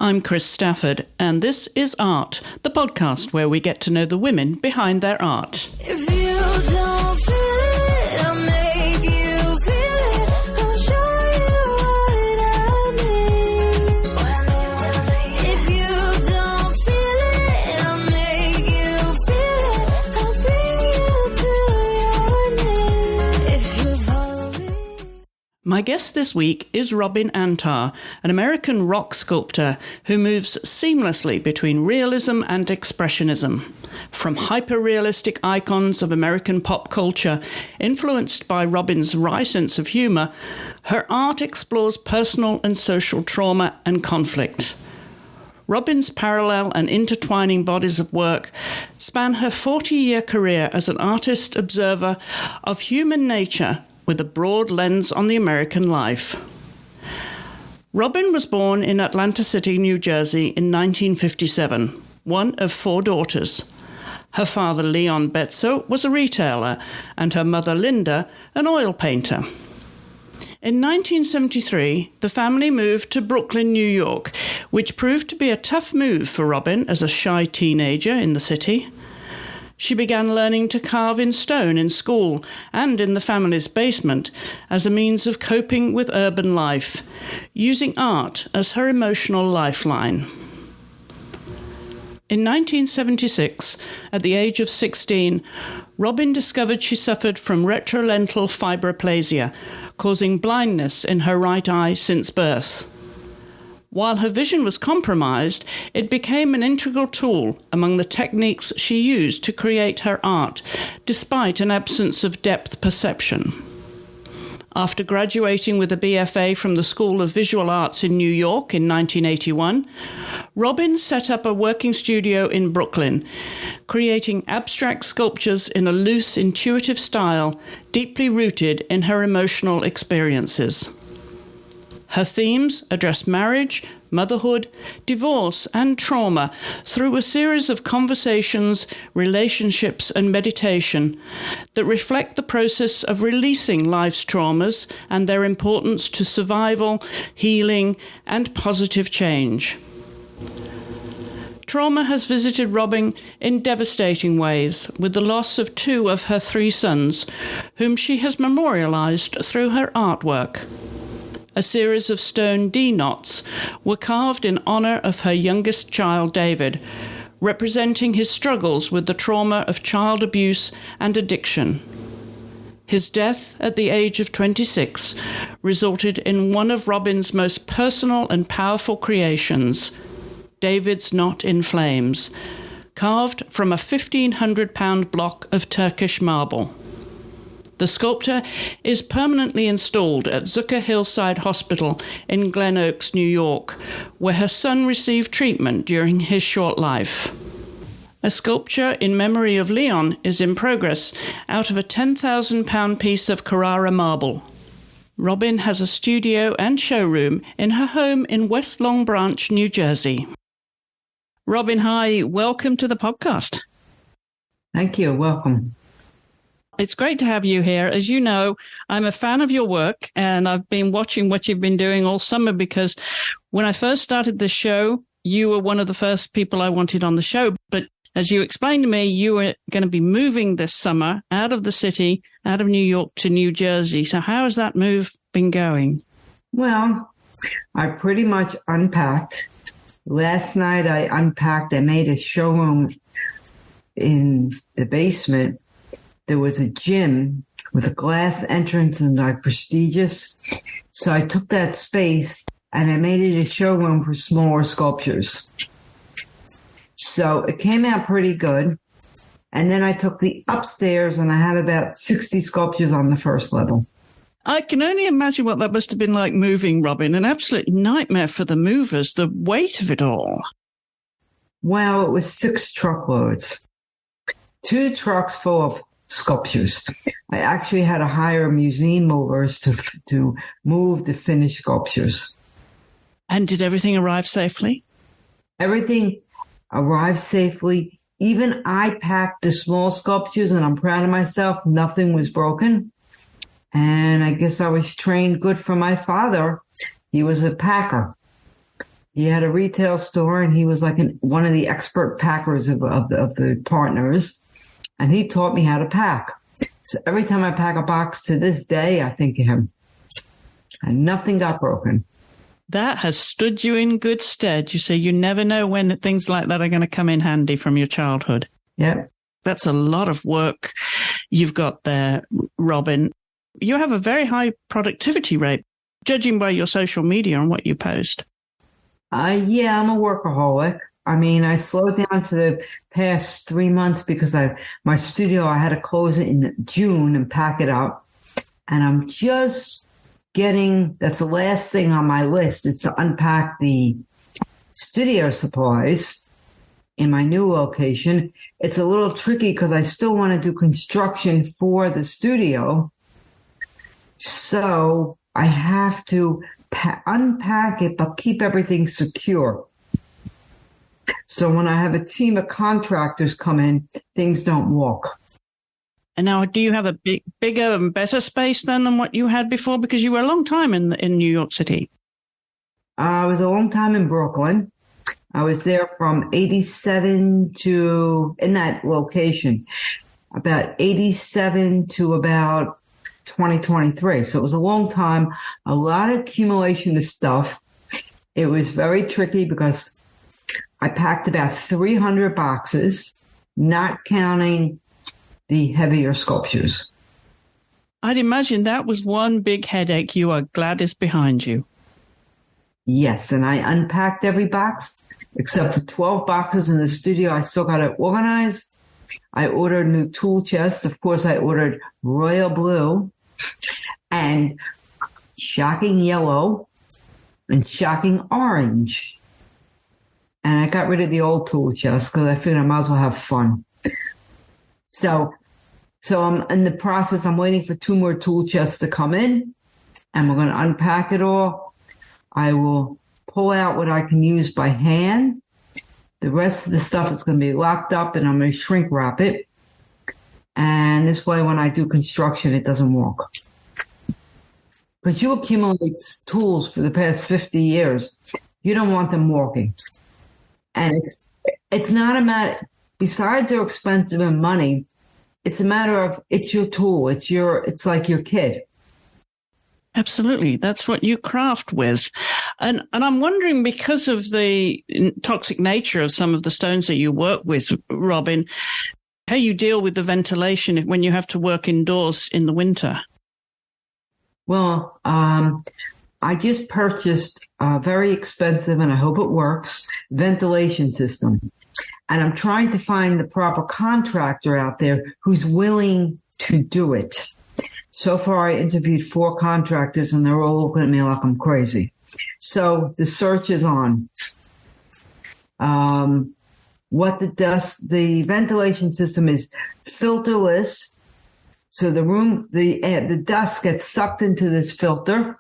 I'm Chris Stafford, and this is AART, the podcast where we get to know the women behind their art. If you don't feel it, I'll make you feel it. I'll show you what I mean. If you don't feel it, I'll make you feel it. I'll bring you to your knees. If you follow me. My guest this week is Robin Antar, an American rock sculptor who moves seamlessly between realism and expressionism. From hyper-realistic icons of American pop culture, influenced by Robin's wry sense of humour, her art explores personal and social trauma and conflict. Robin's parallel and intertwining bodies of work span her 40-year career as an artist observer of human nature with a broad lens on the American life. Robin was born in Atlantic City, New Jersey in 1957, one of 4 daughters. Her father, Leon Betzo, was a retailer, and her mother, Linda, an oil painter. In 1973, the family moved to Brooklyn, New York, which proved to be a tough move for Robin as a shy teenager in the city. She began learning to carve in stone in school and in the family's basement as a means of coping with urban life, using art as her emotional lifeline. In 1976, at the age of 16, Robin discovered she suffered from retrolental fibroplasia, causing blindness in her right eye since birth. While her vision was compromised, it became an integral tool among the techniques she used to create her art, despite an absence of depth perception. After graduating with a BFA from the School of Visual Arts in New York in 1981, Robin set up a working studio in Brooklyn, creating abstract sculptures in a loose, intuitive style, deeply rooted in her emotional experiences. Her themes address marriage, motherhood, divorce, and trauma through a series of conversations, relationships, and meditation that reflect the process of releasing life's traumas and their importance to survival, healing, and positive change. Trauma has visited Robin in devastating ways, with the loss of 2 of her 3 sons, whom she has memorialized through her artwork. A series of stone D-knots were carved in honor of her youngest child, David, representing his struggles with the trauma of child abuse and addiction. His death at the age of 26 resulted in one of Robin's most personal and powerful creations, David's Knot in Flames, carved from a 1,500-pound block of Turkish marble. The sculptor is permanently installed at Zucker Hillside Hospital in Glen Oaks, New York, where her son received treatment during his short life. A sculpture in memory of Leon is in progress out of a 10,000-pound piece of Carrara marble. Robin has a studio and showroom in her home in West Long Branch, New Jersey. Robin, hi. Welcome to the podcast. Thank you. Welcome. It's great to have you here. As you know, I'm a fan of your work, and I've been watching what you've been doing all summer because when I first started the show, you were one of the first people I wanted on the show. But as you explained to me, you were going to be moving this summer out of the city, out of New York to New Jersey. So how has that move been going? Well, I pretty much unpacked. Last night I unpacked. I made a showroom in the basement. There was a gym with a glass entrance and like prestigious. So I took that space and I made it a showroom for smaller sculptures. So it came out pretty good. And then I took the upstairs and I have about 60 sculptures on the first level. I can only imagine what that must have been like moving, Robin. An absolute nightmare for the movers, the weight of it all. Well, it was 6 truckloads. 2 trucks full of sculptures. I actually had to hire museum movers to move the finished sculptures. And did everything arrive safely? Everything arrived safely. Even I packed the small sculptures, and I'm proud of myself. Nothing was broken. And I guess I was trained good from my father. He was a packer. He had a retail store, and he was like one of the expert packers of the partners. And he taught me how to pack. So every time I pack a box to this day, I think of him. And nothing got broken. That has stood you in good stead. You say you never know when things like that are going to come in handy from your childhood. Yep. That's a lot of work you've got there, Robin. You have a very high productivity rate, judging by your social media and what you post. Yeah, I'm a workaholic. I mean, I slowed down for the past 3 months because my studio, I had to close it in June and pack it up. And I'm just that's the last thing on my list. It's to unpack the studio supplies in my new location. It's a little tricky because I still want to do construction for the studio. So I have to unpack it, but keep everything secure. So when I have a team of contractors come in, things don't walk. And now, do you have a bigger and better space than what you had before? Because you were a long time in New York City. I was a long time in Brooklyn. I was there from 87 to, in that location, about 87 to about 2023. So it was a long time, a lot of accumulation of stuff. It was very tricky because I packed about 300 boxes, not counting the heavier sculptures. I'd imagine that was one big headache you are glad is behind you. Yes, and I unpacked every box except for 12 boxes in the studio. I still got to organize. I ordered a new tool chest. Of course, I ordered royal blue and shocking yellow and shocking orange. And I got rid of the old tool chest because I figured I might as well have fun. So I'm in the process. I'm waiting for 2 more tool chests to come in, and we're going to unpack it all. I will pull out what I can use by hand. The rest of the stuff is going to be locked up, and I'm going to shrink wrap it. And this way, when I do construction, it doesn't walk. Because you accumulate tools for the past 50 years. You don't want them walking. And it's not a matter, besides they're expensive in money, it's a matter of, it's your tool. It's like your kid. Absolutely. That's what you craft with. And I'm wondering, because of the toxic nature of some of the stones that you work with, Robin, how you deal with the ventilation when you have to work indoors in the winter. Well, I just purchased a very expensive, and I hope it works, ventilation system. And I'm trying to find the proper contractor out there who's willing to do it. So far, I interviewed 4 contractors, and they're all looking at me like I'm crazy. So the search is on. The ventilation system is filterless. So the dust gets sucked into this filter,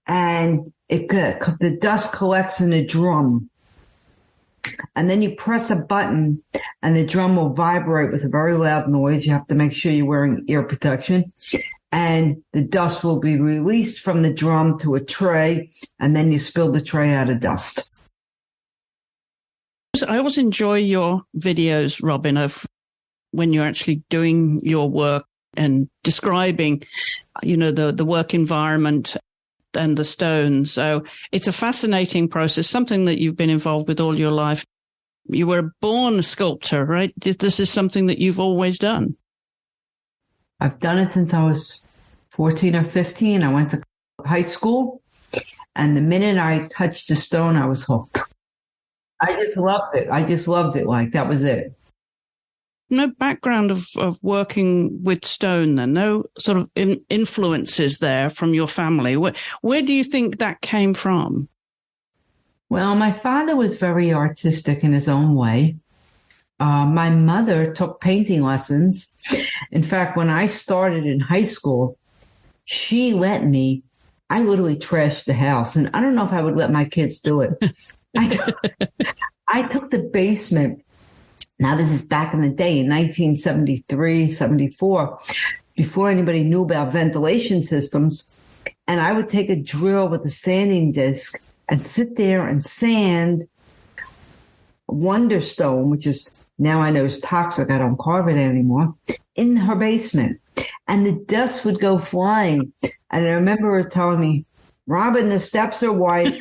and the dust collects in a drum. And then you press a button, and the drum will vibrate with a very loud noise. You have to make sure you're wearing ear protection. And the dust will be released from the drum to a tray, and then you spill the tray out of dust. I always enjoy your videos, Robin, of when you're actually doing your work and describing, the work environment and the stone. So it's a fascinating process, something that you've been involved with all your life. You were a born sculptor, right? This is something that you've always done. I've done it since I was 14 or 15. I went to high school, and the minute I touched the stone, I was hooked. I just loved it. Like, that was it. No background of working with stone then? No sort of influences there from your family? Where do you think that came from? Well, my father was very artistic in his own way. My mother took painting lessons. In fact, when I started in high school, she let me. I literally trashed the house, and I don't know if I would let my kids do it. I took the basement. Now, this is back in the day, in 1973, 74, before anybody knew about ventilation systems. And I would take a drill with a sanding disc, and sit there and sand Wonderstone, which is now I know is toxic. I don't carve it anymore, in her basement. And the dust would go flying. And I remember her telling me, Robin, the steps are white.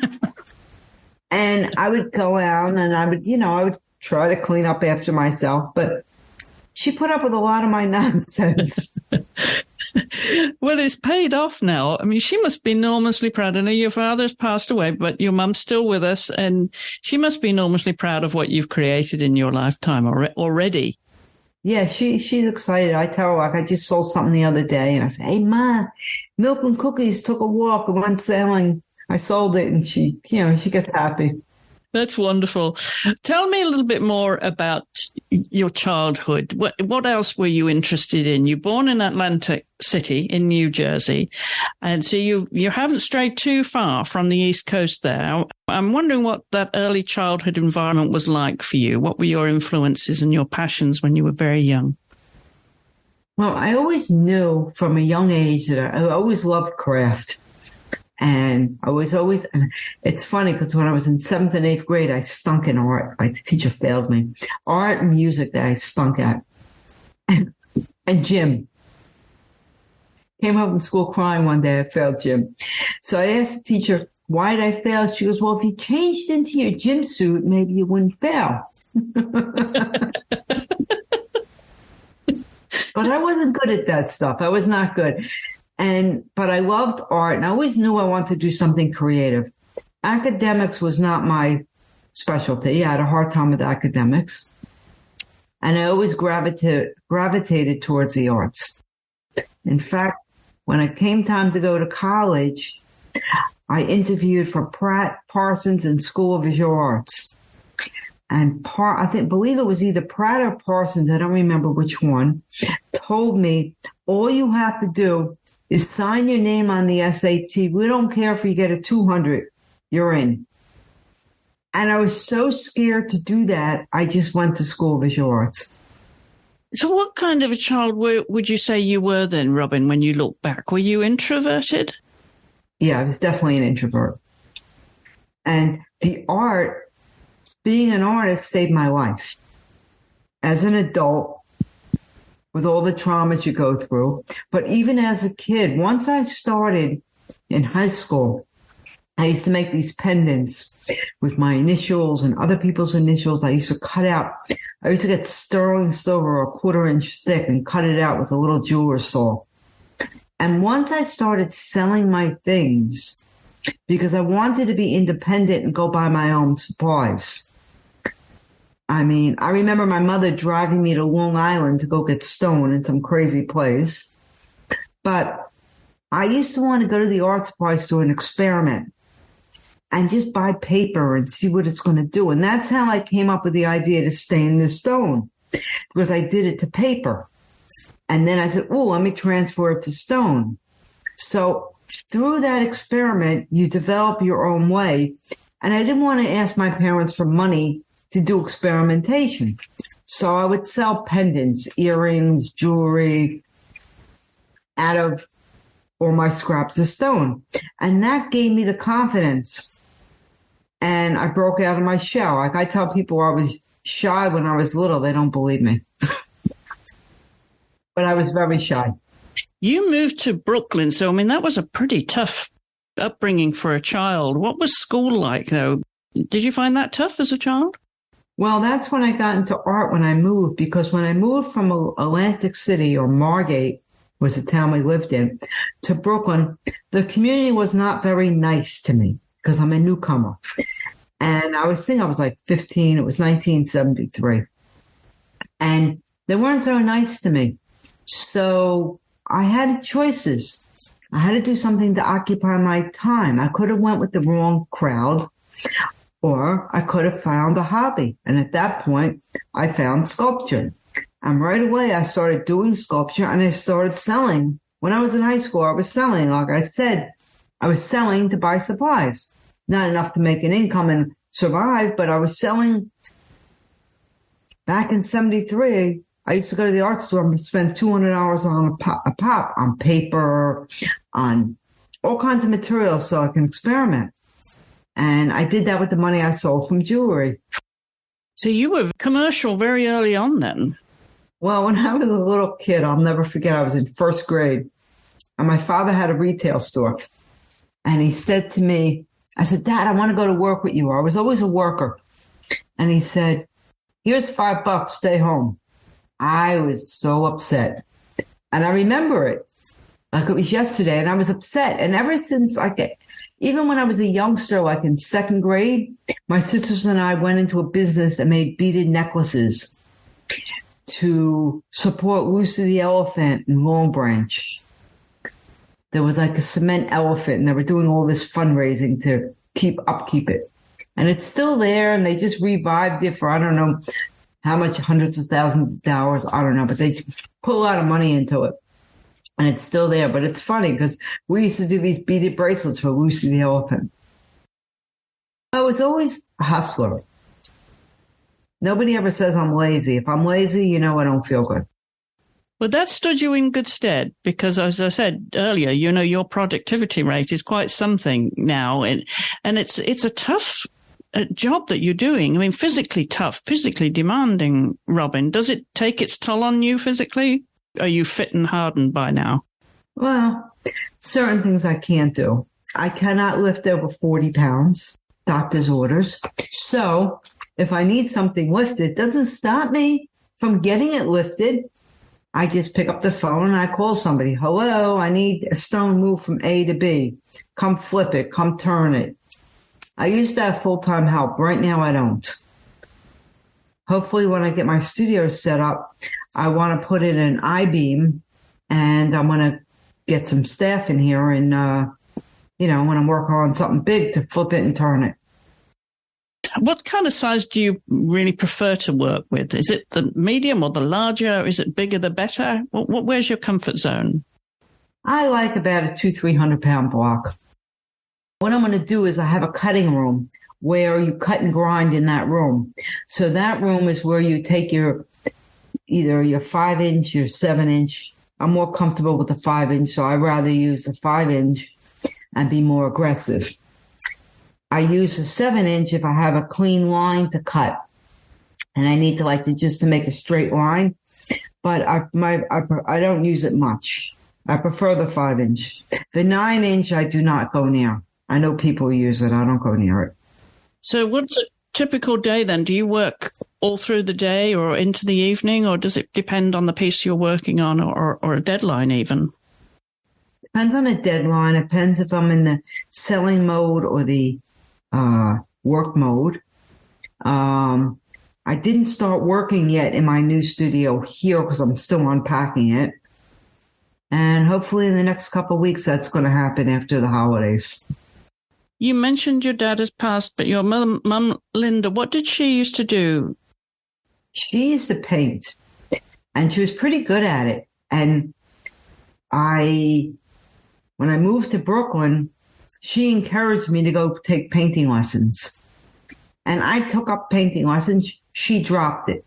And I would go out and I would try to clean up after myself. But she put up with a lot of my nonsense. Well, it's paid off now. I mean, she must be enormously proud. I know your father's passed away, but your mum's still with us, and she must be enormously proud of what you've created in your lifetime already. Yeah, she's excited. I tell her, like, I just sold something the other day, and I say, hey, Ma, Milk and Cookies took a walk and went sailing. I sold it, and she gets happy. That's wonderful. Tell me a little bit more about your childhood. What else were you interested in? You're born in Atlantic City in New Jersey, and so you haven't strayed too far from the East Coast there. I'm wondering what that early childhood environment was like for you. What were your influences and your passions when you were very young? Well, I always knew from a young age that I always loved craft. And I was always, and it's funny because when I was in 7th and 8th grade, I stunk in art. My teacher failed me. Art and music that I stunk at. And gym. Came home from school crying one day. I failed gym. So I asked the teacher, why did I fail? She goes, well, if you changed into your gym suit, maybe you wouldn't fail. But I wasn't good at that stuff. I was not good. But I loved art, and I always knew I wanted to do something creative. Academics was not my specialty. I had a hard time with academics. And I always gravitated towards the arts. In fact, when it came time to go to college, I interviewed for Pratt, Parsons, and School of Visual Arts. And believe it was either Pratt or Parsons, I don't remember which one, told me, all you have to do is sign your name on the SAT. We don't care if you get a 200, you're in. And I was so scared to do that, I just went to School of Visual Arts. So what kind of a child would you say you were then, Robin, when you look back? Were you introverted? Yeah, I was definitely an introvert. And the art, being an artist, saved my life. As an adult, with all the traumas you go through. But even as a kid, once I started in high school, I used to make these pendants with my initials and other people's initials. I used to cut out, I used to get sterling silver a 1/4 inch thick and cut it out with a little jeweler's saw. And once I started selling my things, because I wanted to be independent and go buy my own supplies. I mean, I remember my mother driving me to Long Island to go get stone in some crazy place. But I used to want to go to the art supply store and experiment and just buy paper and see what it's going to do. And that's how I came up with the idea to stain the stone, because I did it to paper. And then I said, oh, let me transfer it to stone. So through that experiment, you develop your own way. And I didn't want to ask my parents for money to do experimentation. So I would sell pendants, earrings, jewelry out of all my scraps of stone. And that gave me the confidence. And I broke out of my shell. Like I tell people I was shy when I was little. They don't believe me. But I was very shy. You moved to Brooklyn. So, I mean, that was a pretty tough upbringing for a child. What was school like, though? Did you find that tough as a child? Well, that's when I got into art when I moved, because when I moved from Atlantic City, or Margate was the town we lived in, to Brooklyn, the community was not very nice to me because I'm a newcomer. And I was like 15. It was 1973. And they weren't so nice to me. So I had choices. I had to do something to occupy my time. I could have went with the wrong crowd, or I could have found a hobby. And at that point, I found sculpture. And right away, I started doing sculpture and I started selling. When I was in high school, I was selling. Like I said, I was selling to buy supplies. Not enough to make an income and survive, but I was selling. Back in 73, I used to go to the art store and spend $200 on a pop, on paper, on all kinds of materials so I can experiment. And I did that with the money I sold from jewelry. So you were commercial very early on then. Well, when I was a little kid, I'll never forget, I was in first grade and my father had a retail store. And he said to me, I said, Dad, I want to go to work with you. I was always a worker. And he said, here's $5, stay home. I was so upset. And I remember it like it was yesterday. And I was upset. And ever since even when I was a youngster, like in second grade, my sisters and I went into a business that made beaded necklaces to support Lucy the Elephant in Long Branch. There was like a cement elephant and they were doing all this fundraising to upkeep it. And it's still there and they just revived it for, I don't know how much, hundreds of thousands of dollars. I don't know, but they put a lot of money into it. And it's still there. But it's funny because we used to do these beaded bracelets for Lucy the Elephant. I was always a hustler. Nobody ever says I'm lazy. If I'm lazy, I don't feel good. Well, that stood you in good stead because, as I said earlier, your productivity rate is quite something now. And it's a tough job that you're doing. I mean, physically tough, physically demanding, Robin. Does it take its toll on you physically? Are you fit and hardened by now? Well, certain things I can't do. I cannot lift over 40 pounds, doctor's orders. So if I need something lifted, it doesn't stop me from getting it lifted. I just pick up the phone and I call somebody. Hello, I need a stone moved from A to B. Come flip it. Come turn it. I used to have full-time help. Right now, I don't. Hopefully, when I get my studio set up, I want to put it in I-beam and I want to get some staff in here and, when I'm working on something big to flip it and turn it. What kind of size do you really prefer to work with? Is it the medium or the larger? Is it bigger the better? Where's your comfort zone? I like about a 200-300 pound block. What I'm going to do is I have a cutting room where you cut and grind in that room. So that room is where you take either your 5-inch, your 7-inch. I'm more comfortable with the 5-inch, so I'd rather use the 5-inch and be more aggressive. I use a 7-inch if I have a clean line to cut and I need to just to make a straight line, but I don't use it much. I prefer the 5-inch. The 9-inch I do not go near. I know people use it. I don't go near it. So what's a typical day then? Do you work all through the day or into the evening, or does it depend on the piece you're working on or a deadline even? Depends on a deadline. It depends if I'm in the selling mode or the work mode. I didn't start working yet in my new studio here because I'm still unpacking it. And hopefully in the next couple of weeks, that's going to happen after the holidays. You mentioned your dad has passed, but your mum, Linda, what did she used to do? She used to paint, and she was pretty good at it. And when I moved to Brooklyn, she encouraged me to go take painting lessons. And I took up painting lessons. She dropped it.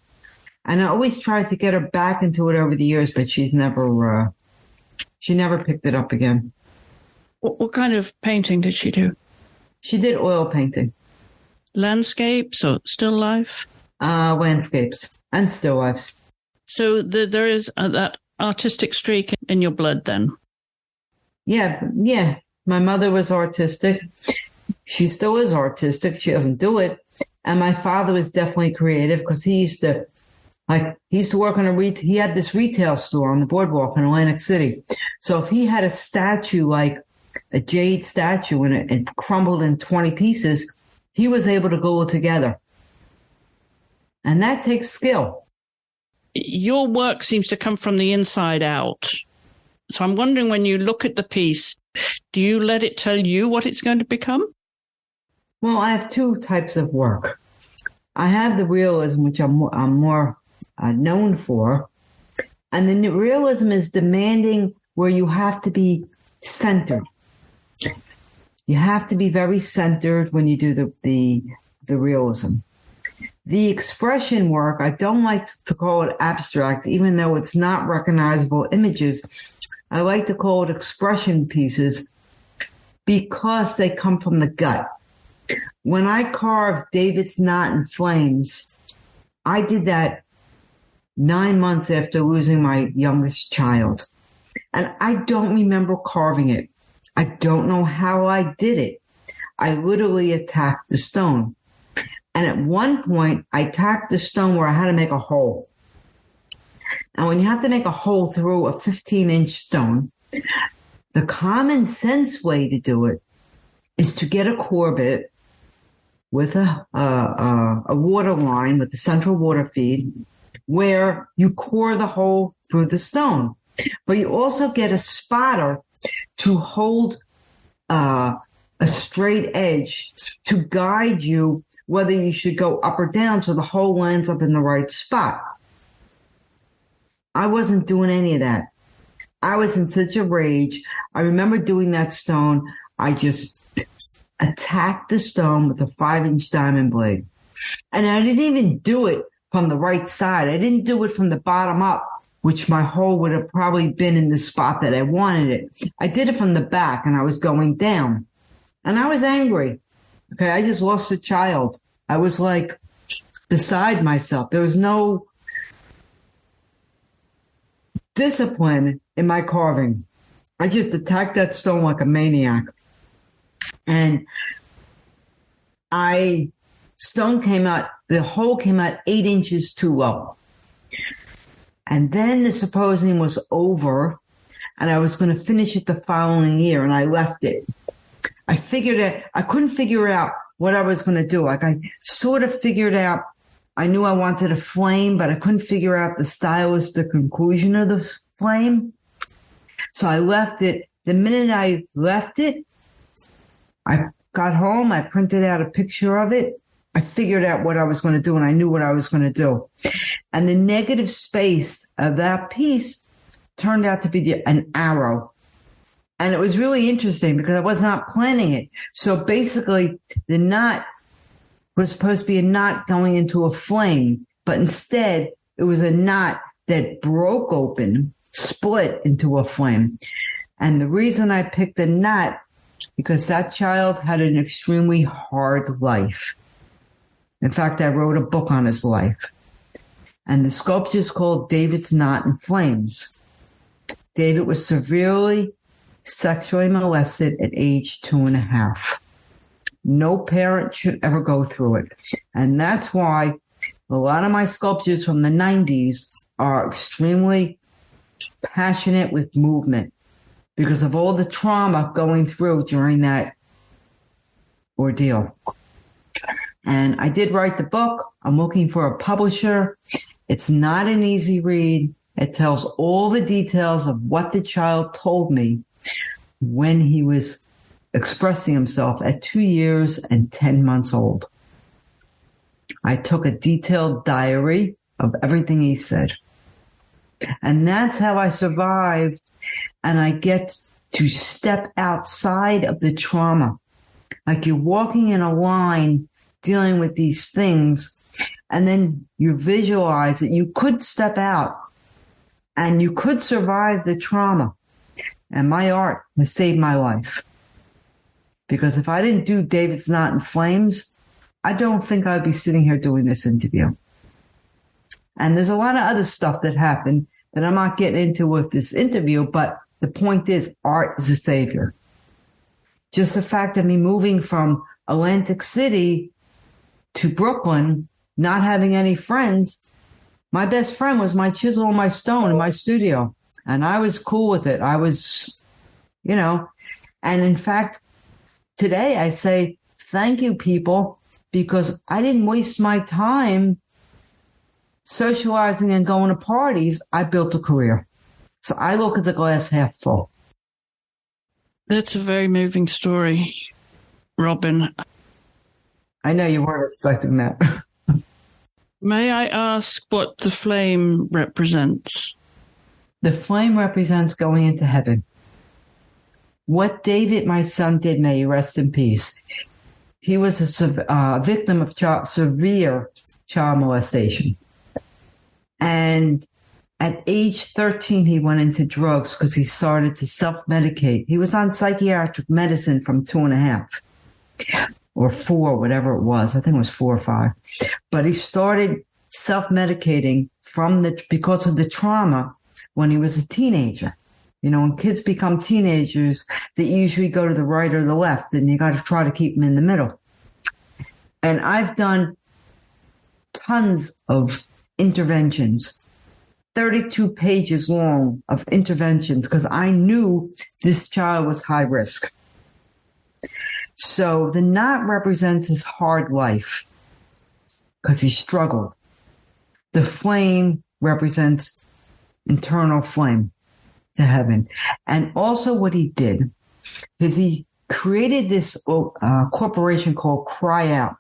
And I always tried to get her back into it over the years, but she never picked it up again. What kind of painting did she do? She did oil painting. Landscapes or still life? Landscapes and still lifes. So there is that artistic streak in your blood then? Yeah. My mother was artistic. She still is artistic. She doesn't do it. And my father was definitely creative because he used to work on he had this retail store on the boardwalk in Atlantic City. So if he had a statue, like a jade statue, and it crumbled in 20 pieces, he was able to glue it together. And that takes skill. Your work seems to come from the inside out. So I'm wondering, when you look at the piece, do you let it tell you what it's going to become? Well, I have two types of work. I have the realism, which I'm more known for. And then the realism is demanding, where you have to be centered. You have to be very centered when you do the realism. The expression work, I don't like to call it abstract, even though it's not recognizable images. I like to call it expression pieces because they come from the gut. When I carved David's Knot in Flames, I did that 9 months after losing my youngest child. And I don't remember carving it. I don't know how I did it. I literally attacked the stone. And at one point, I attacked the stone where I had to make a hole. And when you have to make a hole through a 15-inch stone, the common sense way to do it is to get a corbet with a water line with the central water feed where you core the hole through the stone. But you also get a spotter to hold a straight edge to guide you whether you should go up or down so the hole lands up in the right spot. I wasn't doing any of that. I was in such a rage. I remember doing that stone. I just attacked the stone with a 5-inch diamond blade. And I didn't even do it from the right side. I didn't do it from the bottom up, which my hole would have probably been in the spot that I wanted it. I did it from the back and I was going down. And I was angry. Okay, I just lost a child. I was like beside myself. There was no discipline in my carving. I just attacked that stone like a maniac. And the hole came out 8 inches too low. And then the symposium was over and I was going to finish it the following year and I left it. I couldn't figure out what I was going to do. Like I sort of figured out, I knew I wanted a flame, but I couldn't figure out the stylistic conclusion of the flame. So I left it. The minute I left it, I got home, I printed out a picture of it. I figured out what I was going to do and I knew what I was going to do. And the negative space of that piece turned out to be an arrow. And it was really interesting because I was not planning it. So basically, the knot was supposed to be a knot going into a flame, but instead it was a knot that broke open, split into a flame. And the reason I picked the knot, because that child had an extremely hard life. In fact, I wrote a book on his life. And the sculpture is called David's Knot in Flames. David was severely sexually molested at age 2.5. No parent should ever go through it. And that's why a lot of my sculptures from the 90s are extremely passionate with movement because of all the trauma going through during that ordeal. And I did write the book. I'm looking for a publisher. It's not an easy read. It tells all the details of what the child told me when he was expressing himself at 2 years and 10 months old. I took a detailed diary of everything he said. And that's how I survive. And I get to step outside of the trauma. Like you're walking in a line dealing with these things, and then you visualize that you could step out and you could survive the trauma. And my art has saved my life. Because if I didn't do David's Knot in Flames, I don't think I'd be sitting here doing this interview. And there's a lot of other stuff that happened that I'm not getting into with this interview, but the point is art is a savior. Just the fact of me moving from Atlantic City to Brooklyn, not having any friends, my best friend was my chisel and my stone in my studio. And I was cool with it. I was, and in fact, today I say, thank you, people, because I didn't waste my time socializing and going to parties. I built a career. So I look at the glass half full. That's a very moving story, Robin. I know you weren't expecting that. May I ask what the flame represents? The flame represents going into heaven. What David, my son, did, may he rest in peace. He was a victim of severe child molestation. And at age 13, he went into drugs because he started to self-medicate. He was on psychiatric medicine from 2.5. or 4, whatever it was. I think it was 4 or 5. But he started self-medicating because of the trauma when he was a teenager. You know, when kids become teenagers, they usually go to the right or the left, and you got to try to keep them in the middle. And I've done tons of interventions, 32 pages long of interventions, because I knew this child was high risk. So the knot represents his hard life because he struggled. The flame represents internal flame to heaven. And also what he did is he created this corporation called Cry Out.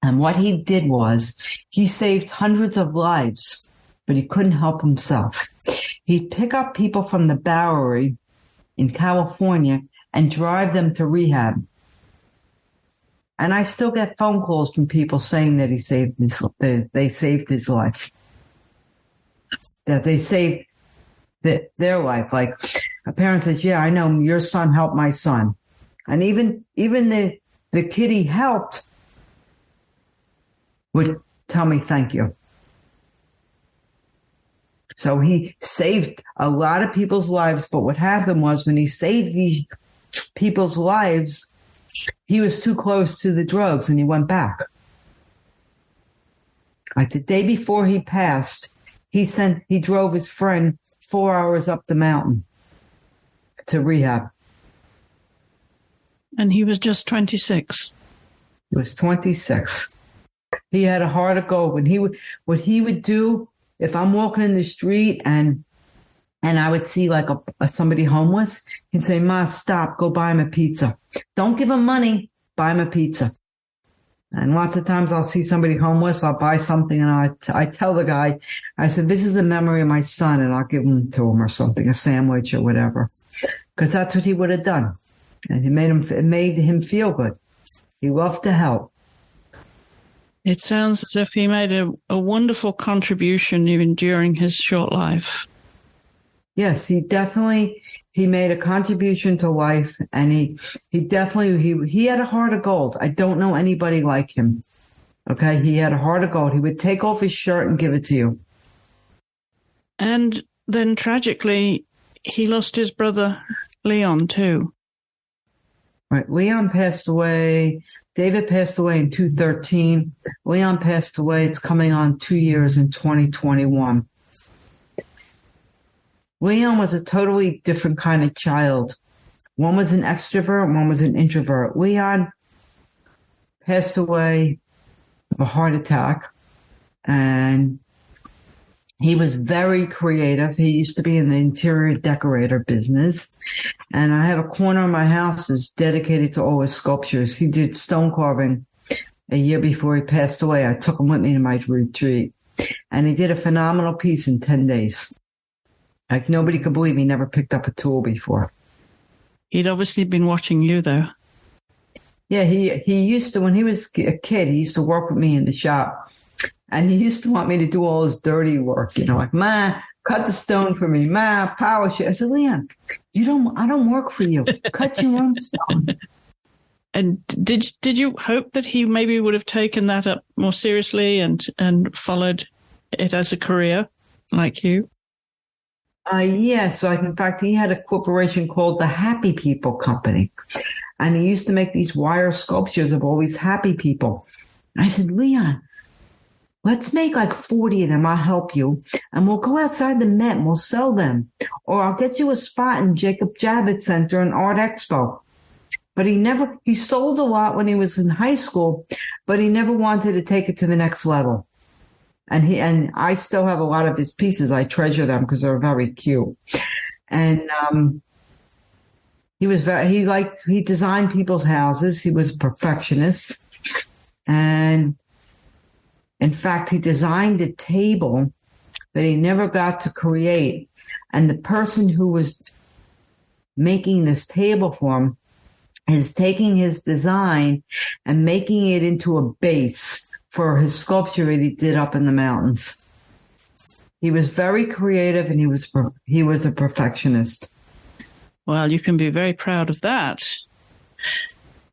And what he did was he saved hundreds of lives, but he couldn't help himself. He'd pick up people from the Bowery in California and drive them to rehab. And I still get phone calls from people saying that they saved his life, that they saved their life. Like a parent says, yeah, I know your son helped my son. And even the kid he helped would tell me thank you. So he saved a lot of people's lives. But what happened was when he saved these people's lives, he was too close to the drugs and he went back. Like the day before he passed, he drove his friend 4 hours up the mountain to rehab. And he was just 26. He was 26. He had a heart of gold. What he would do, if I'm walking in the street and I would see like somebody homeless, he'd say, Ma, stop, go buy him a pizza. Don't give him money, buy him a pizza. And lots of times I'll see somebody homeless, I'll buy something, and I tell the guy, I said, this is a memory of my son, and I'll give him to him or something, a sandwich or whatever. Because that's what he would have done. And it made him feel good. He loved to help. It sounds as if he made a wonderful contribution even during his short life. Yes, he made a contribution to life, and he had a heart of gold. I don't know anybody like him. Okay, he had a heart of gold. He would take off his shirt and give it to you. And then tragically, he lost his brother Leon too. Right, Leon passed away. David passed away in 2013. Leon passed away. It's coming on 2 years in 2021. Leon was a totally different kind of child. One was an extrovert, one was an introvert. Leon passed away of a heart attack, and he was very creative. He used to be in the interior decorator business, and I have a corner of my house that's dedicated to all his sculptures. He did stone carving a year before he passed away. I took him with me to my retreat, and he did a phenomenal piece in 10 days. Like nobody could believe he never picked up a tool before. He'd obviously been watching you, though. Yeah, he used to, when he was a kid, he used to work with me in the shop. And he used to want me to do all his dirty work, like, Ma, cut the stone for me. Ma, polish it. I said, Leon, I don't work for you. Cut your own stone. And did you hope that he maybe would have taken that up more seriously and followed it as a career like you? Yes. So in fact, he had a corporation called the Happy People Company. And he used to make these wire sculptures of all these happy people. And I said, Leon, let's make like 40 of them. I'll help you. And we'll go outside the Met and we'll sell them. Or I'll get you a spot in Jacob Javits Center and Art Expo. But he sold a lot when he was in high school, but he never wanted to take it to the next level. And I still have a lot of his pieces. I treasure them because they're very cute. And he designed people's houses. He was a perfectionist. And in fact, he designed a table that he never got to create. And the person who was making this table for him is taking his design and making it into a base for his sculpture that he did up in the mountains. He was very creative, and he was a perfectionist. Well, you can be very proud of that.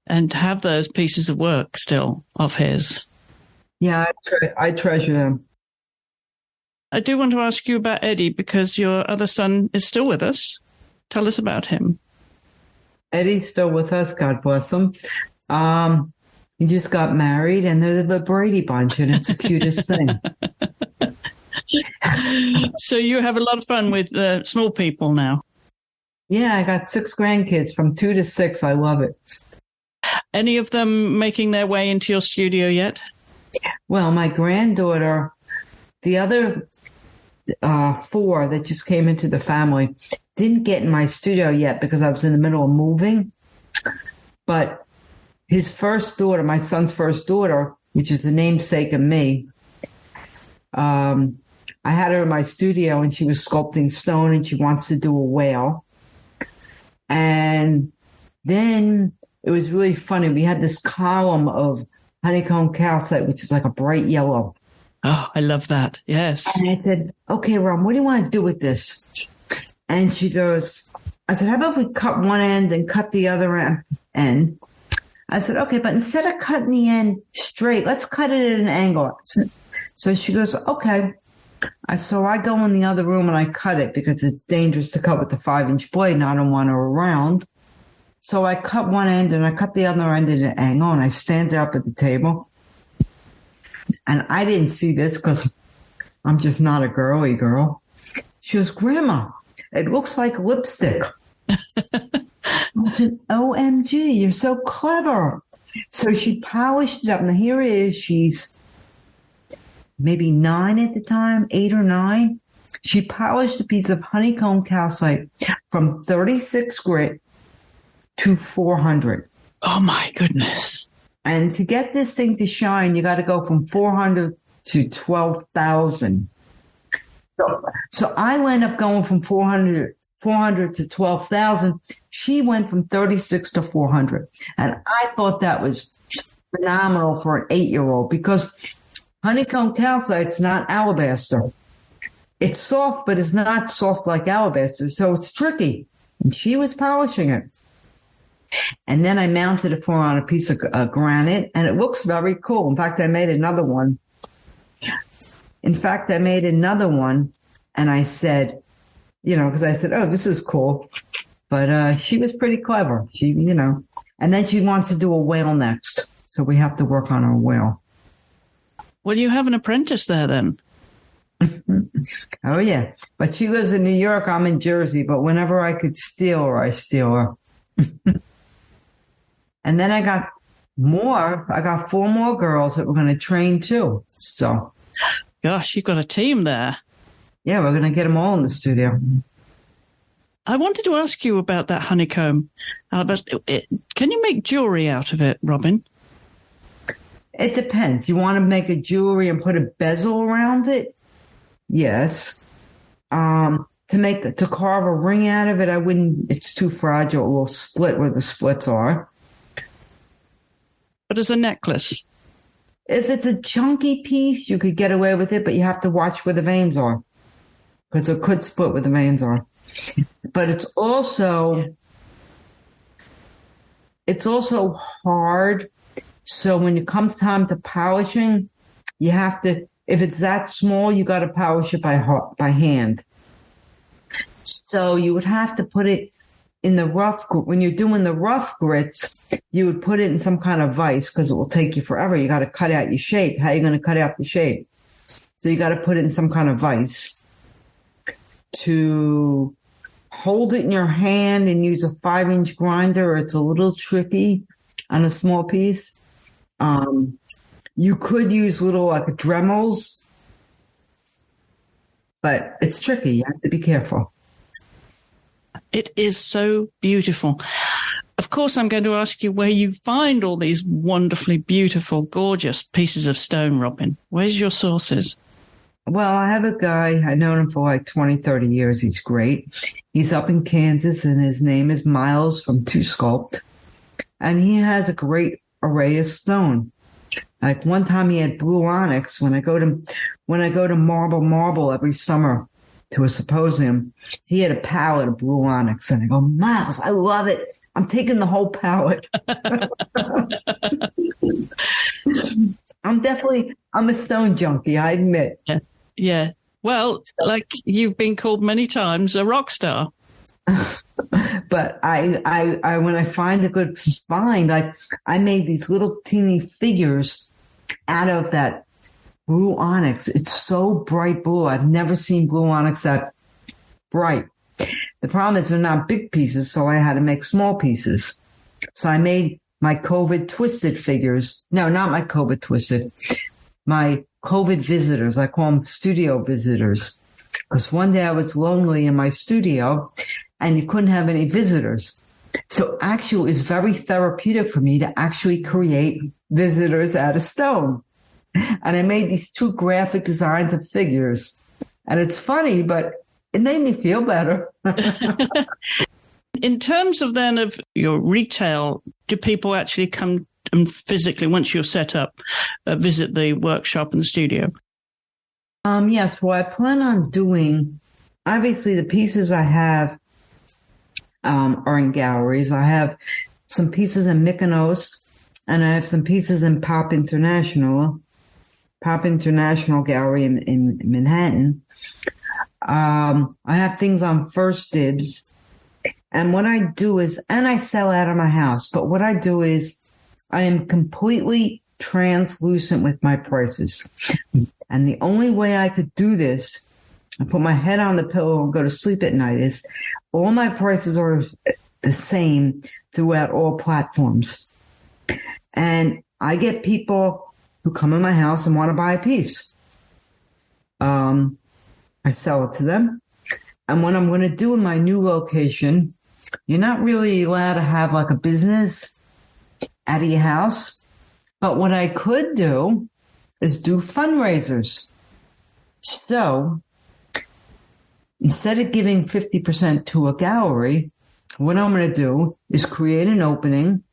and to have those pieces of work still of his. Yeah, I treasure them. I do want to ask you about Eddie because your other son is still with us. Tell us about him. Eddie's still with us, God bless him. He just got married, and they're the Brady Bunch, and it's the cutest thing. So you have a lot of fun with small people now. Yeah, I got 6 grandkids from 2 to 6. I love it. Any of them making their way into your studio yet? Well, my granddaughter, the other 4 that just came into the family, didn't get in my studio yet because I was in the middle of moving. But his first daughter, my son's first daughter, which is the namesake of me, I had her in my studio and she was sculpting stone and she wants to do a whale. And then it was really funny. We had this column of honeycomb calcite, which is like a bright yellow. Oh, I love that. Yes. And I said, okay, Ron, what do you want to do with this? And she goes, I said, how about we cut one end and cut the other end? I said, okay, but instead of cutting the end straight, let's cut it at an angle. So she goes, okay. So I go in the other room and I cut it because it's dangerous to cut with the 5-inch blade and I don't want her around. So I cut one end and I cut the other end at an angle and I stand it up at the table. And I didn't see this because I'm just not a girly girl. She goes, Grandma, it looks like lipstick. I said, OMG, you're so clever. So she polished it up. And here it is. She's maybe 9 at the time, 8 or 9. She polished a piece of honeycomb calcite from 36 grit to 400. Oh, my goodness. And to get this thing to shine, you got to go from 400 to 12,000. So I went up going from 400 to 12,000. She went from 36 to 400. And I thought that was phenomenal for an 8-year-old because honeycomb calcite's not alabaster. It's soft, but it's not soft like alabaster. So it's tricky. And she was polishing it. And then I mounted it for her on a piece of granite, and it looks very cool. In fact, I made another one. And I said, because I said, oh, this is cool. But she was pretty clever. And then she wants to do a whale next. So we have to work on her whale. Well, you have an apprentice there then. Oh, yeah. But she lives in New York. I'm in Jersey. But whenever I could steal her, I steal her. And then I got 4 more girls that we're going to train too. So, gosh, you've got a team there. Yeah, we're going to get them all in the studio. I wanted to ask you about that honeycomb. Can you make jewelry out of it, Robin? It depends. You want to make a jewelry and put a bezel around it? Yes. To carve a ring out of it, I wouldn't. It's too fragile. It will split where the splits are. But as a necklace? If it's a chunky piece, you could get away with it, but you have to watch where the veins are. Because it could split where the veins are. But it's also hard. So when it comes time to polishing, you have to, if it's that small, you got to polish it by hand. So you would have to put it in the rough, when you're doing the rough grits, you would put it in some kind of vise because it will take you forever. You got to cut out your shape. How are you going to cut out the shape? So you got to put it in some kind of vise. To hold it in your hand and use a 5-inch grinder, it's a little tricky on a small piece. You could use little like Dremels, but it's tricky. You have to be careful. It is so beautiful. Of course, I'm going to ask you where you find all these wonderfully beautiful, gorgeous pieces of stone, Robin. Where's your sources? Well, I have a guy, I've known him for like 20, 30 years. He's great. He's up in Kansas, and his name is Miles from To Sculpt. And he has a great array of stone. Like one time he had blue onyx. When I go to Marble every summer to a symposium, he had a palette of blue onyx. And I go, Miles, I love it. I'm taking the whole palette. I'm a stone junkie, I admit. Yeah. Yeah. Well, like you've been called many times a rock star. But I when I find a good find, I made these little teeny figures out of that blue onyx. It's so bright blue. I've never seen blue onyx that bright. The problem is they're not big pieces, so I had to make small pieces. So I made my COVID twisted figures. No, not my COVID twisted. My COVID visitors. I call them studio visitors. Because one day I was lonely in my studio and you couldn't have any visitors. So actually it's very therapeutic for me to actually create visitors out of stone. And I made these 2 graphic designs of figures. And it's funny, but it made me feel better. In terms of then of your retail, do people actually come and physically, once you're set up, visit the workshop and the studio? Yes. Well, I plan on doing, obviously the pieces I have are in galleries. I have some pieces in Mykonos and I have some pieces in Pop International Gallery in Manhattan. I have things on First Dibs. And what I do is, and I sell out of my house, but what I do is I am completely translucent with my prices. And the only way I could do this and put my head on the pillow and go to sleep at night is all my prices are the same throughout all platforms. And I get people who come in my house and want to buy a piece. I sell it to them. And what I'm going to do in my new location, you're not really allowed to have like a business out of your house. But what I could do is do fundraisers. So instead of giving 50% to a gallery, what I'm going to do is create an opening,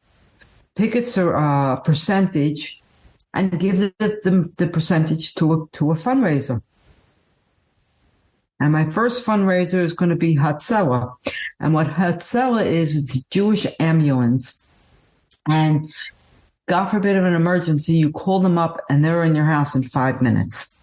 pick a percentage, and give the percentage to a fundraiser. And my first fundraiser is going to be Hatzalah. And what Hatzalah is, it's Jewish ambulance. And God forbid of an emergency, you call them up and they're in your house in 5 minutes.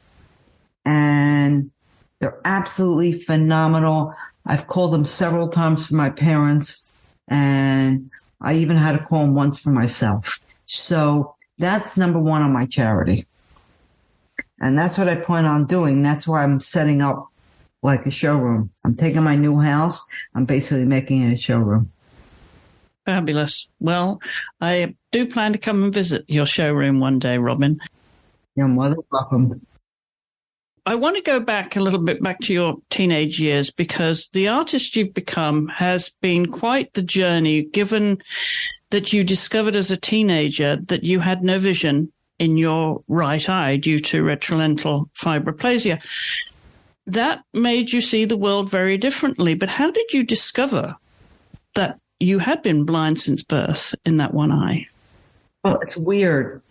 And they're absolutely phenomenal. I've called them several times for my parents. And I even had to call them once for myself. So that's number 1 on my charity. And that's what I plan on doing. That's why I'm setting up like a showroom. I'm taking my new house. I'm basically making it a showroom. Fabulous. Well, I do plan to come and visit your showroom one day, Robin. You're more than welcome. I want to go back a little bit back to your teenage years, because the artist you've become has been quite the journey, given that you discovered as a teenager that you had no vision in your right eye due to retrolental fibroplasia. That made you see the world very differently. But how did you discover that you had been blind since birth in that one eye? Well, it's weird.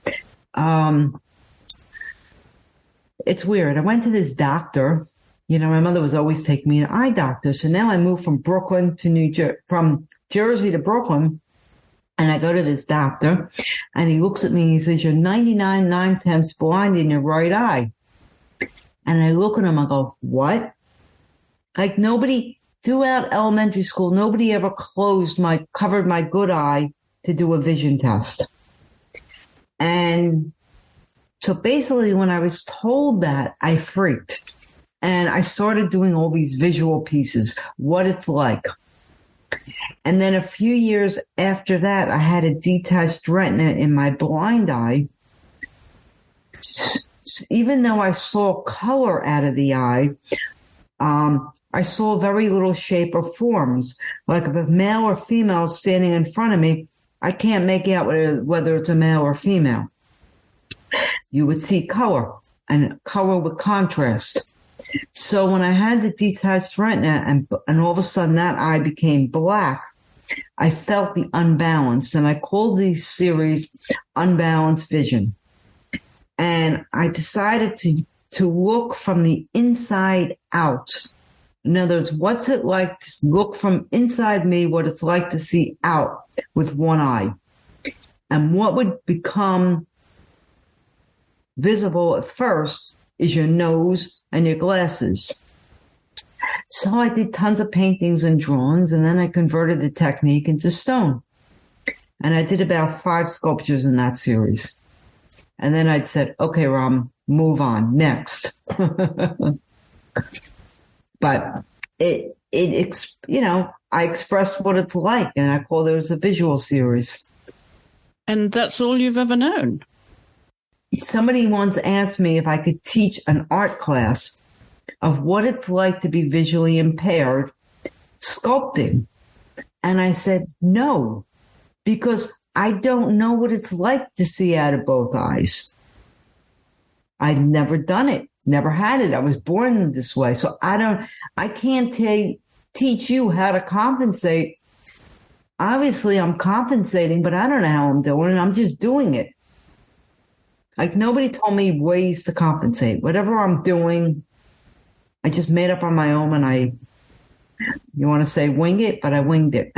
It's weird. I went to this doctor. You know, my mother was always taking me to an eye doctor. So now I moved from Brooklyn to from Jersey to Brooklyn. And I go to this doctor and he looks at me and he says, you're 99 9/10 blind in your right eye. And I look at him, I go, what? Like nobody, throughout elementary school, nobody ever covered my good eye to do a vision test. And so basically when I was told that, I freaked. And I started doing all these visual pieces, what it's like. And then a few years after that, I had a detached retina in my blind eye. Even though I saw color out of the eye, I saw very little shape or forms. Like if a male or female is standing in front of me, I can't make out whether it's a male or female. You would see color, and color with contrast. So when I had the detached retina and all of a sudden that eye became black, I felt the unbalance, and I called these series Unbalanced Vision. And I decided to look from the inside out In other words, what's it like to look from inside me, what it's like to see out with one eye? And what would become visible at first is your nose and your glasses. So I did tons of paintings and drawings, and then I converted the technique into stone. And I did about 5 sculptures in that series. And then I'd said, okay, Rom, move on, next. But I expressed what it's like, and I call those a visual series. And that's all you've ever known? Somebody once asked me if I could teach an art class of what it's like to be visually impaired sculpting. And I said, no, because I don't know what it's like to see out of both eyes. I've never done it, never had it. I was born this way. So I can't teach you how to compensate. Obviously, I'm compensating, but I don't know how I'm doing it. I'm just doing it. Like, nobody told me ways to compensate. Whatever I'm doing, I just made up on my own, and you want to say wing it, but I winged it.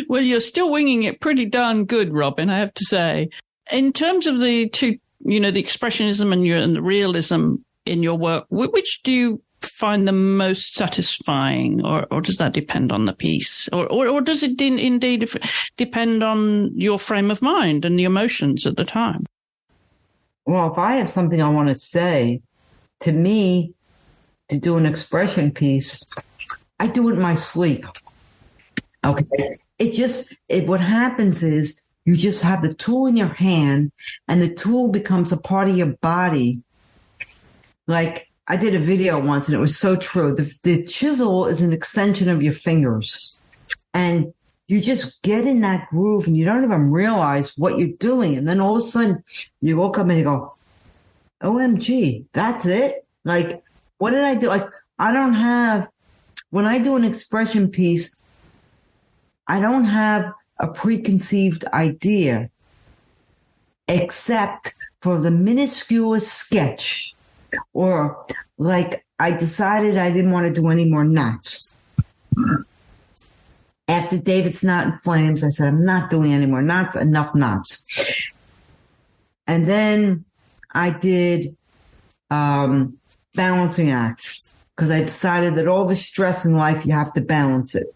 Well, you're still winging it pretty darn good, Robin, I have to say. In terms of the two, the expressionism and the realism in your work, which do you find the most satisfying, or does that depend on the piece? Or does it indeed depend on your frame of mind and the emotions at the time? Well, if I have something I want to say, to me, to do an expression piece, I do it in my sleep. Okay. What happens is you just have the tool in your hand, and the tool becomes a part of your body. Like, I did a video once, and it was so true. The chisel is an extension of your fingers, and you just get in that groove, and you don't even realize what you're doing. And then all of a sudden you woke up and you go, OMG, that's it? Like, what did I do? Like, when I do an expression piece, I don't have a preconceived idea, except for the minuscule sketch, or like I decided I didn't want to do any more knots. After David's Knot in Flames, I said, I'm not doing any more knots, enough knots. And then I did balancing acts, because I decided that all the stress in life, you have to balance it.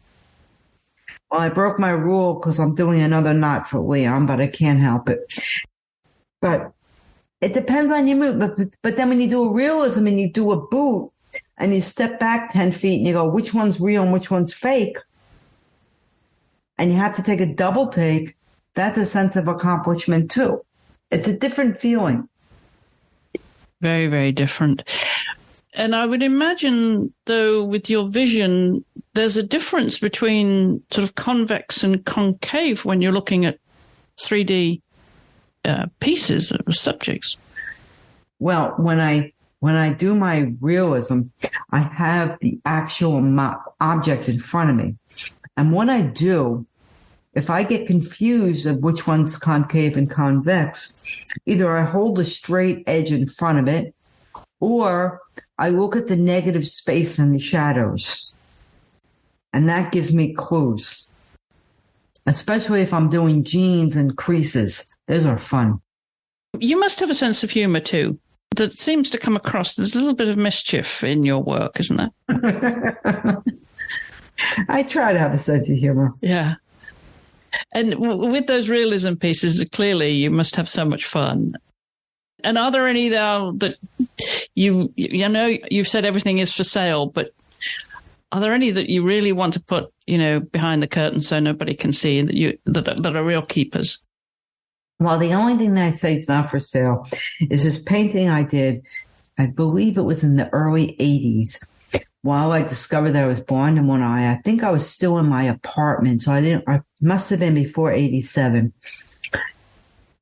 Well, I broke my rule because I'm doing another knot for Leon, but I can't help it. But it depends on your mood. But then when you do a realism and you do a boot and you step back 10 feet and you go, which one's real and which one's fake? And you have to take a double take. That's a sense of accomplishment too. It's a different feeling. Very, very different. And I would imagine, though, with your vision, there's a difference between sort of convex and concave when you're looking at 3D pieces or subjects. Well, when I do my realism, I have the actual object in front of me. And what I do, if I get confused of which one's concave and convex, either I hold a straight edge in front of it, or I look at the negative space and the shadows. And that gives me clues, especially if I'm doing jeans and creases. Those are fun. You must have a sense of humor, too, that seems to come across. There's a little bit of mischief in your work, isn't there? I try to have a sense of humor. Yeah. And with those realism pieces, clearly you must have so much fun. And are there any now that you know, you've said everything is for sale, but are there any that you really want to put, behind the curtain so nobody can see, and that are real keepers? Well, the only thing that I say is not for sale is this painting I did. I believe it was in the early 80s. While I discovered that I was blind in one eye, I think I was still in my apartment. So I must have been before 87.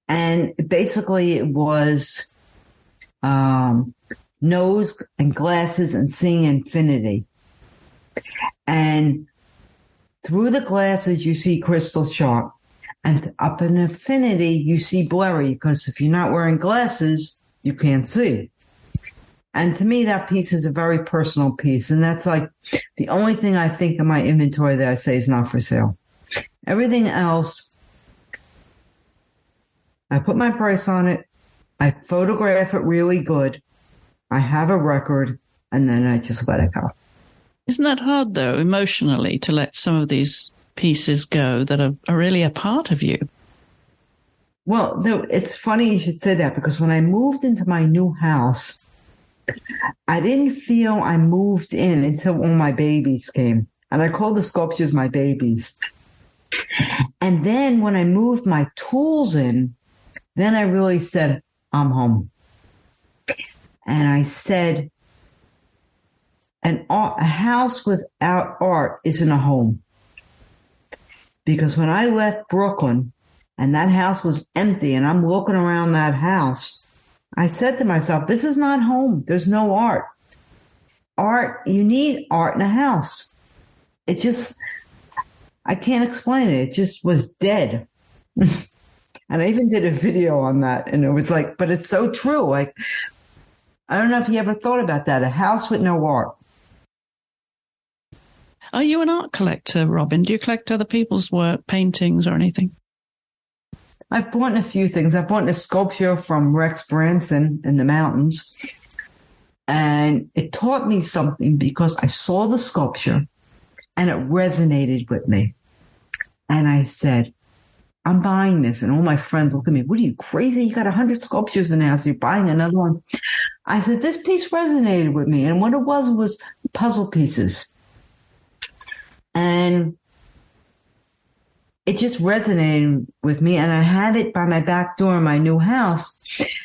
And basically it was nose and glasses and seeing infinity. And through the glasses, you see crystal sharp. And up in infinity, you see blurry, because if you're not wearing glasses, you can't see. And to me, that piece is a very personal piece. And that's like the only thing I think in my inventory that I say is not for sale. Everything else, I put my price on it. I photograph it really good. I have a record, and then I just let it go. Isn't that hard, though, emotionally, to let some of these pieces go that are really a part of you? Well, no, it's funny you should say that, because when I moved into my new house, I didn't feel I moved in until all my babies came. And I call the sculptures my babies. And then when I moved my tools in, then I really said, I'm home. And I said, a house without art isn't a home. Because when I left Brooklyn and that house was empty and I'm looking around that house, I said to myself, this is not home. There's no art. Art, you need art in a house. It just, I can't explain it. It just was dead. And I even did a video on that. And it was like, but it's so true. Like, I don't know if you ever thought about that. A house with no art. Are you an art collector, Robin? Do you collect other people's work, paintings or anything? I've bought a few things. I've bought a sculpture from Rex Branson in the mountains. And it taught me something because I saw the sculpture and it resonated with me. And I said, I'm buying this. And all my friends look at me, what are you, crazy? You got 100 sculptures in the house. You're buying another one. I said, this piece resonated with me. And what it was puzzle pieces. And it just resonated with me. And I have it by my back door in my new house.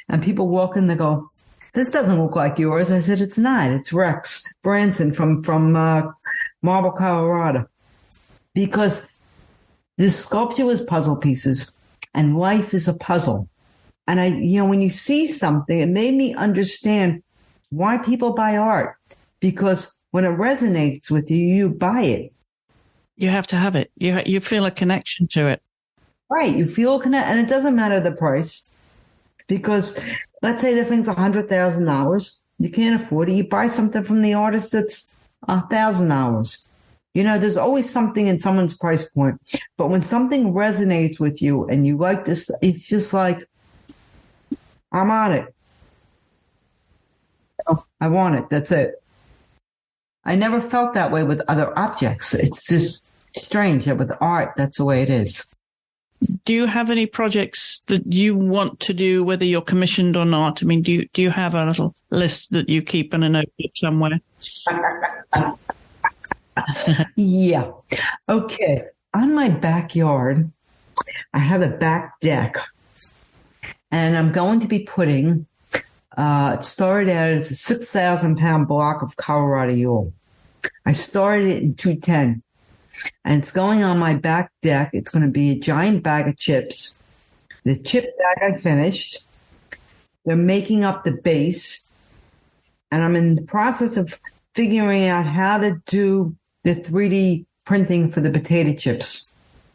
And people walk in, they go, this doesn't look like yours. I said, it's not. It's Rex Branson from Marble, Colorado. Because this sculpture was puzzle pieces and life is a puzzle. And when you see something, it made me understand why people buy art. Because when it resonates with you, you buy it. You have to have it. You feel a connection to it. Right. You feel connected. And it doesn't matter the price. Because let's say the thing's $100,000. You can't afford it. You buy something from the artist that's $1,000. There's always something in someone's price point. But when something resonates with you and you like this, it's just like, I'm on it. Oh, I want it. That's it. I never felt that way with other objects. It's just strange that with art, that's the way it is. Do you have any projects that you want to do, whether you're commissioned or not? I mean, do you have a little list that you keep in a notebook somewhere? Yeah. Okay. On my backyard, I have a back deck. And I'm going to be putting, it started out as a 6,000-pound block of Colorado Yule. I started it in 210. And it's going on my back deck. It's going to be a giant bag of chips. The chip bag I finished. They're making up the base. And I'm in the process of figuring out how to do the 3D printing for the potato chips.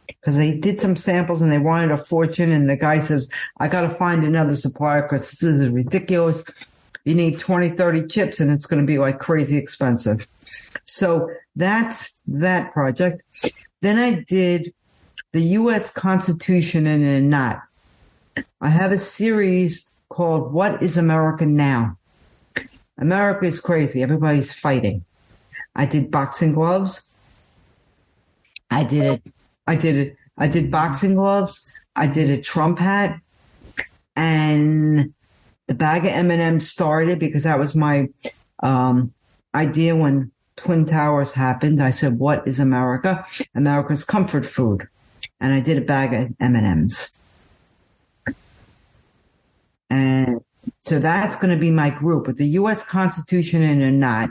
Because they did some samples and they wanted a fortune. And the guy says, I got to find another supplier because this is ridiculous. You need 20, 30 chips and it's going to be like crazy expensive. So that's that project. Then I did the U.S. Constitution in a knot. I have a series called What is America Now? America is crazy. Everybody's fighting. I did boxing gloves. I did boxing gloves. I did a Trump hat. And the bag of M&Ms started because that was my idea when Twin Towers happened. I said, what is America? America's comfort food. And I did a bag of M&Ms. And so that's going to be my group with the U.S. Constitution in a knot.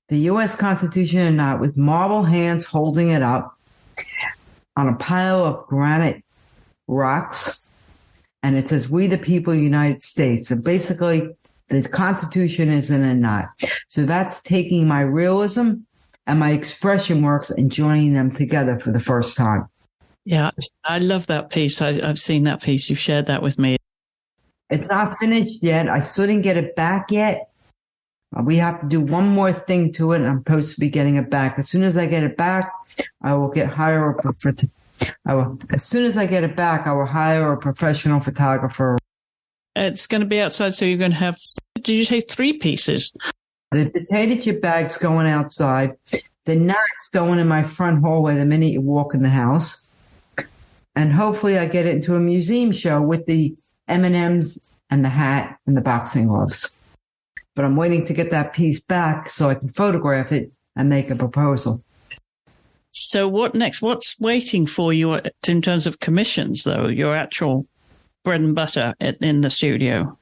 The U.S. Constitution in a knot with marble hands holding it up on a pile of granite rocks. And it says, we the people of the United States. So basically, the Constitution is in a knot. So that's taking my realism and my expression works and joining them together for the first time. Yeah, I love that piece. I've seen that piece. You've shared that with me. It's not finished yet. I still didn't get it back yet. We have to do one more thing to it, and I'm supposed to be getting it back. As soon as I get it back, I will as soon as I get it back, I will hire a professional photographer. It's going to be outside, so you're going to have, did you say 3 pieces? The potato chip bag's going outside. The knot's going in my front hallway the minute you walk in the house. And hopefully I get it into a museum show with the M&Ms and the hat and the boxing gloves. But I'm waiting to get that piece back so I can photograph it and make a proposal. So what next? What's waiting for you in terms of commissions, though? Your actual bread and butter in the studio?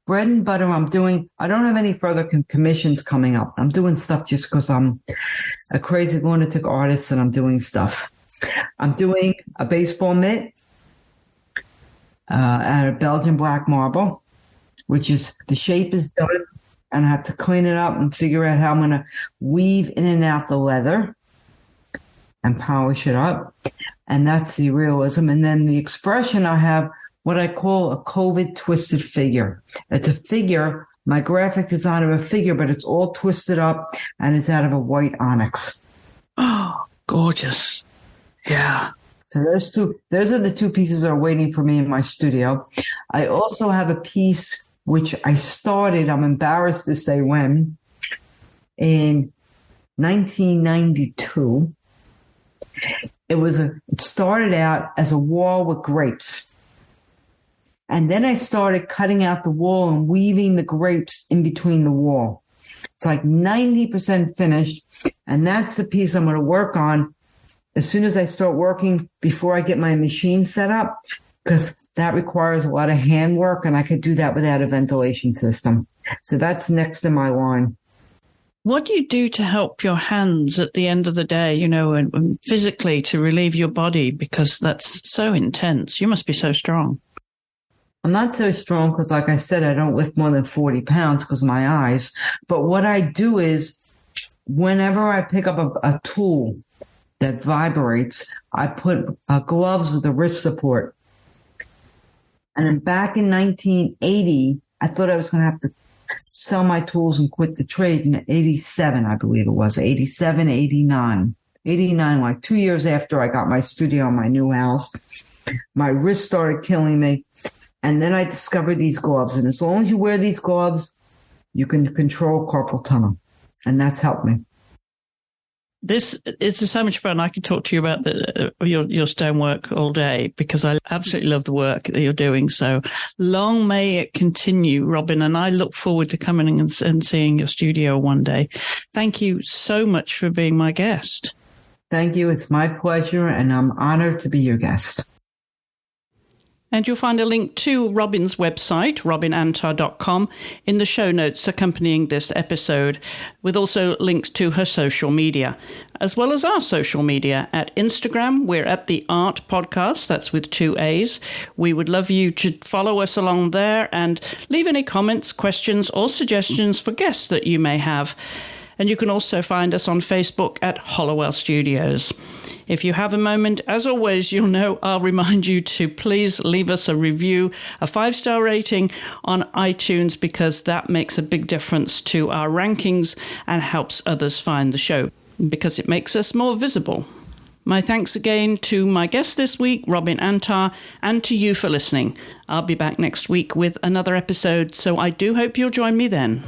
Bread and butter I don't have any further commissions coming up. I'm doing stuff just because I'm a crazy lunatic artist and I'm doing stuff. I'm doing a baseball mitt out of Belgian black marble, which is, the shape is done, and I have to clean it up and figure out how I'm going to weave in and out the leather and polish it up. And that's the realism. And then the expression, I have what I call a COVID twisted figure. It's a figure, my graphic design of a figure, but it's all twisted up and it's out of a white onyx. Oh, gorgeous. Yeah. So those are the 2 pieces that are waiting for me in my studio. I also have a piece which I started, I'm embarrassed to say when, in 1992. It started out as a wall with grapes. And then I started cutting out the wall and weaving the grapes in between the wall. It's like 90% finished. And that's the piece I'm going to work on as soon as I start working, before I get my machine set up, because that requires a lot of handwork and I could do that without a ventilation system. So that's next in my line. What do you do to help your hands at the end of the day, and physically to relieve your body? Because that's so intense. You must be so strong. I'm not so strong because, like I said, I don't lift more than 40 pounds because of my eyes. But what I do is, whenever I pick up a tool that vibrates, I put gloves with a wrist support. And then back in 1980, I thought I was going to have to sell my tools and quit the trade in 87, I believe it was, 87, 89. 89, like 2 years after I got my studio in my new house. My wrist started killing me. And then I discovered these gloves. And as long as you wear these gloves, you can control carpal tunnel. And that's helped me. It's so much fun. I could talk to you about your stonework all day because I absolutely love the work that you're doing. So long may it continue, Robin. And I look forward to coming and seeing your studio one day. Thank you so much for being my guest. Thank you. It's my pleasure. And I'm honored to be your guest. And you'll find a link to Robin's website, robinantar.com, in the show notes accompanying this episode, with also links to her social media, as well as our social media. At Instagram, we're at the AART Podcast, that's with 2 A's. We would love you to follow us along there and leave any comments, questions, or suggestions for guests that you may have. And you can also find us on Facebook at Hollowell Studios. If you have a moment, as always, you'll know I'll remind you to please leave us a review, a 5-star rating on iTunes, because that makes a big difference to our rankings and helps others find the show, because it makes us more visible. My thanks again to my guest this week, Robin Antar, and to you for listening. I'll be back next week with another episode, so I do hope you'll join me then.